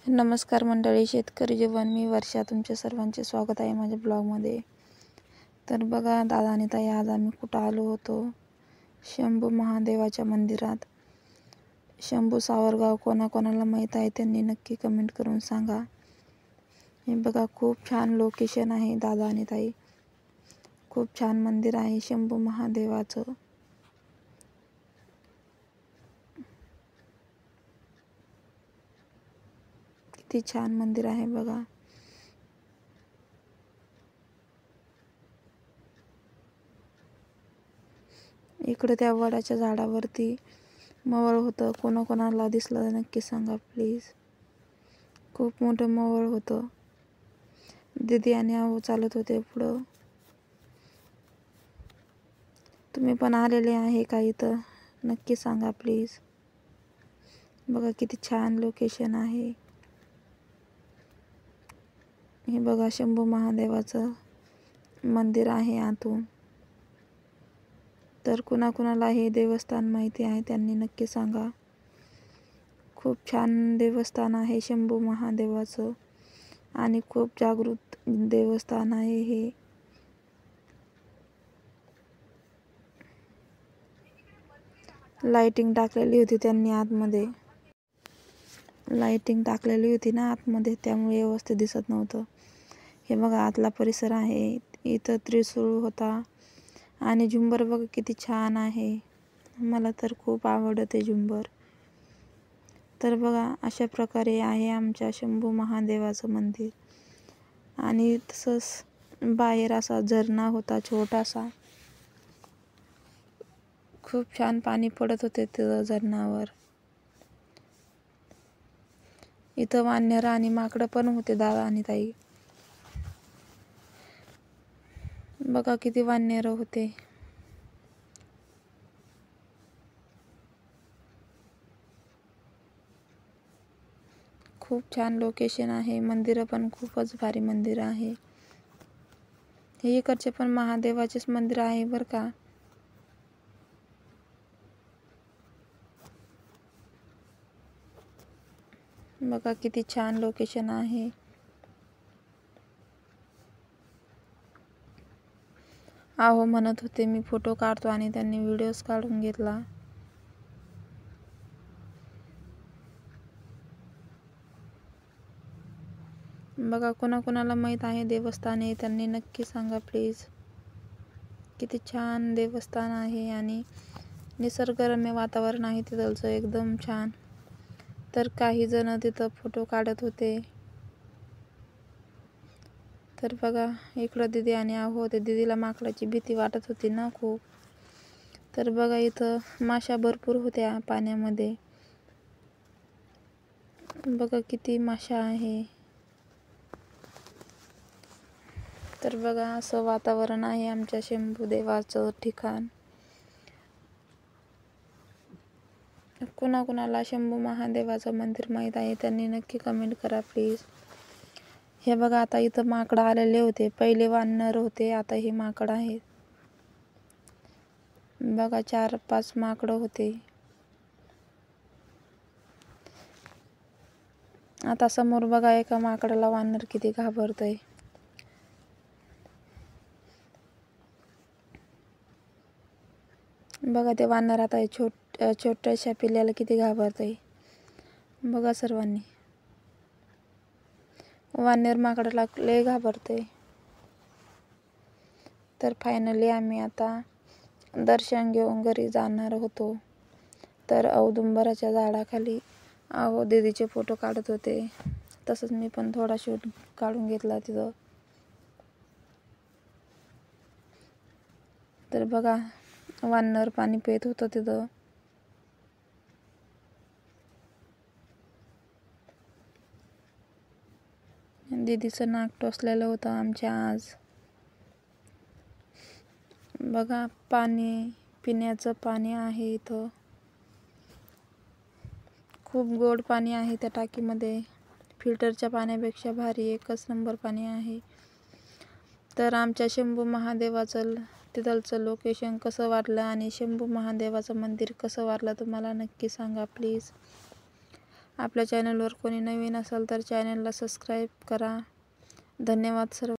नमस्कार मंडळी, शेतकरी जीवन. मी वर्षा. तुमच्या सर्वांचे स्वागत आहे माझ्या ब्लॉगमध्ये. तर बघा दादा आणि ताई, आज आम्ही कुठं आलो होतो? शंभू महादेवाच्या मंदिरात. शंभू सावरगाव कोणाकोणाला माहीत आहे त्यांनी नक्की कमेंट करून सांगा. हे बघा, खूप छान लोकेशन आहे दादा आणि ताई. खूप छान मंदिर आहे शंभू महादेवाचं. किती छान मंदिर आहे बघा. इकडे त्या वडाच्या झाडावरती मवळ होतं. कोणाकोणाला दिसलं नक्की सांगा प्लीज. खूप मोठं मवळ होतं. दीदी आणि आहो चालत होते पुढं. तुम्ही पण आलेले आहे का इथं? नक्की सांगा प्लीज. बघा किती छान लोकेशन आहे. हे बघा, शंभू महादेवाचं मंदिर आहे आतून. तर कुणाकुणाला हे देवस्थान माहिती आहे त्यांनी नक्की सांगा. खूप छान देवस्थान आहे शंभू महादेवाचं आणि खूप जागृत देवस्थान आहे हे. लाइटिंग टाकलेली होती त्यांनी आतमध्ये. लाइटिंग टाकलेली होती ना आतमध्ये, त्यामुळे व्यवस्थित दिसत नव्हतं. हे बघा आतला परिसर आहे. इथं त्रिशूळ होता आणि झुंबर बघा किती छान आहे. मला तर खूप आवडते झुंबर. तर बघा, अशा प्रकारे आहे आमच्या शंभू महादेवाचं मंदिर. आणि तसंच बाहेर असा झरणा होता छोटासा. खूप छान पाणी पडत होते त्या झरणावर. इथं वानर आणि माकडं पण होते दादा आणि ताई. बघा किती वानर होते. खूप छान लोकेशन आहे. मंदिरं पण खूपच भारी मंदिर आहे. हे इकडचे पण महादेवाचेच मंदिर आहे बरं का. बघा किती छान लोकेशन आहे. आहो म्हणत होते मी फोटो काढतो आणि त्यांनी व्हिडिओज काढून घेतला. बघा, कोणाकोणाला माहीत आहे देवस्थान आहे त्यांनी नक्की सांगा प्लीज. किती छान देवस्थान आहे आणि निसर्गरम्य वातावरण आहे तिथलचं, एकदम छान. तर काही जण तिथं फोटो काढत होते. तर बघा, इकडं दीदी आणि आहो होते. दीदीला माकडाची भीती वाटत होती ना खूप. तर बघा, इथं माशा भरपूर होत्या पाण्यामध्ये. बघा किती माशा आहे. तर बघा, असं वातावरण आहे आमच्या शंभू देवाचं ठिकाण. कुणाकुणाला शंभू महादेवाचं मंदिर माहीत आहे त्यांनी नक्की कमेंट करा प्लीज. हे बघा, आता इथं माकडं आलेले होते. पहिले वानर होते, आता हे माकड आहेत. बघा 4-5 माकडं होते. आता समोर बघा, एका माकडाला वानर किती घाबरतय. बघा ते वानर आता छोट्याशा पिल्ल्याला किती घाबरतय. बघा सर्वांनी, वानर माकडाला लय घाबरतय. तर फायनली आम्ही आता दर्शन घेऊन घरी जाणार होतो. तर औदुंबराच्या झाडाखाली आहो दीदीचे फोटो काढत होते. तसंच मी पण थोडा शूट काढून घेतला तिथं. तर बघा, वानर पाणी पित होतं तिथं. दीदीचं नाक टोचलेलं होतं आमच्या आज. बघा, पाणी पिण्याचं पाणी आहे इथं. खूप गोड पाणी आहे त्या टाकीमध्ये. फिल्टरच्या पाण्यापेक्षा भारी एकच नंबर पाणी आहे. तर आमच्या शंभू महादेवाचं तिथलचं लोकेशन कसं वाटलं आणि शंभू महादेवाचं मंदिर कसं वाटलं तुम्हाला नक्की सांगा प्लीज. आपल्या चॅनलवर कोणी नवीन असाल तर चॅनलला सबस्क्राईब करा. धन्यवाद सर्व.